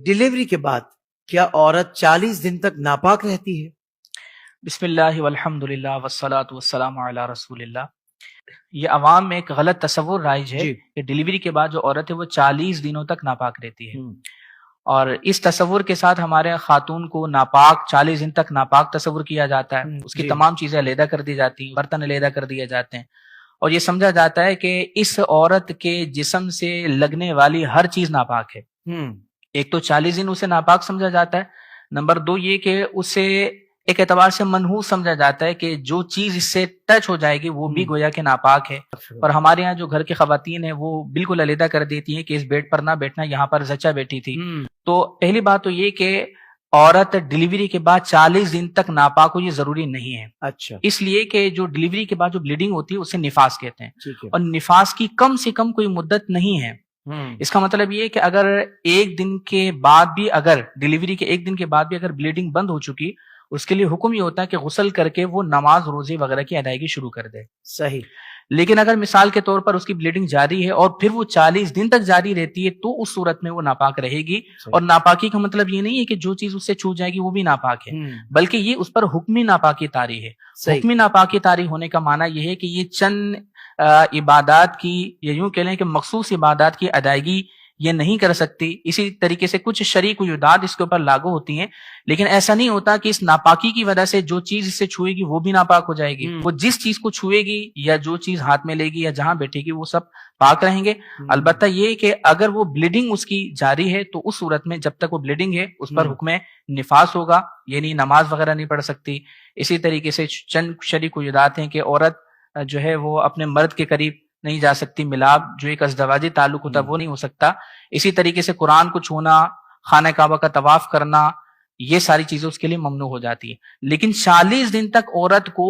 Delivery کے بعد کیا عورت 40 دن تک ناپاک رہتی ہے؟ بسم اللہ والحمد للہ والصلاة والسلام علی رسول اللہ۔ یہ عوام میں ایک غلط تصور رائج ہے جی کہ ڈیلیوری کے بعد جو عورت ہے وہ 40 دنوں تک ناپاک رہتی ہے، اور اس تصور کے ساتھ ہمارے خاتون کو ناپاک 40 دن تک ناپاک تصور کیا جاتا ہے۔ اس کی جی تمام چیزیں علیحدہ کر دی جاتی ہیں، برتن علیحدہ کر دیے جاتے ہیں، اور یہ سمجھا جاتا ہے کہ اس عورت کے جسم سے لگنے والی ہر چیز ناپاک ہے۔ ایک تو 40 دن اسے ناپاک سمجھا جاتا ہے، نمبر دو یہ کہ اسے ایک اعتبار سے منحوس سمجھا جاتا ہے کہ جو چیز اس سے ٹچ ہو جائے گی وہ بھی گویا کہ ناپاک ہے۔ اور ہمارے ہاں جو گھر کی خواتین ہیں وہ بالکل علیحدہ کر دیتی ہیں کہ اس بیڈ پر نہ بیٹھنا، یہاں پر زچہ بیٹھی تھی۔ تو پہلی بات تو یہ کہ عورت ڈیلیوری کے بعد 40 دن تک ناپاک ہو، یہ ضروری نہیں ہے۔ اچھا اس لیے کہ جو ڈیلیوری کے بعد جو بلیڈنگ ہوتی ہے اسے نفاس کہتے ہیں، ٹھیک ہے۔ اور نفاس کی کم سے کم کوئی مدت نہیں ہے۔ اس کا مطلب یہ ہے کہ اگر ایک دن کے بعد بھی، اگر ڈیلیوری کے ایک دن کے بعد بھی اگر بلیڈنگ بند ہو چکی، اس کے لیے حکم یہ ہوتا ہے کہ غسل کر کے وہ نماز روزے وغیرہ کی ادائیگی شروع کر دے۔ صحیح۔ لیکن اگر مثال کے طور پر اس کی بلیڈنگ جاری ہے اور پھر وہ 40 دن تک جاری رہتی ہے تو اس صورت میں وہ ناپاک رہے گی۔ اور ناپاکی کا مطلب یہ نہیں ہے کہ جو چیز اس سے چھوٹ جائے گی وہ بھی ناپاک ہے، بلکہ یہ اس پر حکمی ناپاکی طاری ہے۔ حکمی ناپاکی طاری ہونے کا معنی یہ ہے کہ یہ چند عبادات کی، یا یوں کہہ لیں کہ مخصوص عبادات کی ادائیگی یہ نہیں کر سکتی۔ اسی طریقے سے کچھ شرعی قیودات اس کے اوپر لاگو ہوتی ہیں، لیکن ایسا نہیں ہوتا کہ اس ناپاکی کی وجہ سے جو چیز اس سے چھوئے گی وہ بھی ناپاک ہو جائے گی۔ وہ جس چیز کو چھوئے گی یا جو چیز ہاتھ میں لے گی یا جہاں بیٹھے گی وہ سب پاک رہیں گے۔ البتہ یہ کہ اگر وہ بلیڈنگ اس کی جاری ہے تو اس صورت میں جب تک وہ بلیڈنگ ہے اس پر حکم نفاس ہوگا، یعنی نماز وغیرہ نہیں پڑھ سکتی۔ اسی طریقے سے چند شرعی قیودات ہیں کہ عورت جو ہے وہ اپنے مرد کے قریب نہیں جا سکتی، ملاب جو ایک ازدواجی تعلق ہوتا ہے وہ نہیں ہو سکتا۔ اسی طریقے سے قرآن کو چھونا، خانہ کعبہ کا طواف کرنا، یہ ساری چیزیں اس کے لیے ممنوع ہو جاتی ہیں۔ لیکن 40 دن تک عورت کو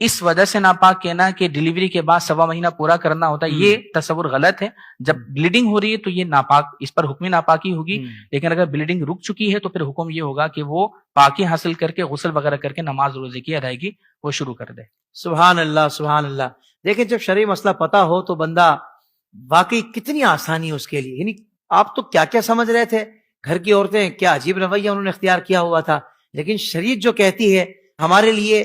اس وجہ سے ناپاک کہنا کہ ڈیلیوری کے بعد 1.25 مہینہ پورا کرنا ہوتا ہے، یہ تصور غلط ہے۔ جب بلیڈنگ ہو رہی ہے تو یہ ناپاک، اس پر حکمی ناپاکی ہوگی، لیکن اگر بلیڈنگ رک چکی ہے تو پھر حکم یہ ہوگا کہ وہ پاکی حاصل کر کے غسل وغیرہ کر کے نماز روزے کی ادائیگی وہ شروع کر دے۔ سبحان اللہ سبحان اللہ۔ دیکھیں جب شرعی مسئلہ پتہ ہو تو بندہ واقعی کتنی آسانی ہے اس کے لیے۔ یعنی آپ تو کیا کیا سمجھ رہے تھے، گھر کی عورتیں کیا عجیب رویہ انہوں نے اختیار کیا ہوا تھا، لیکن شریعت جو کہتی ہے ہمارے لیے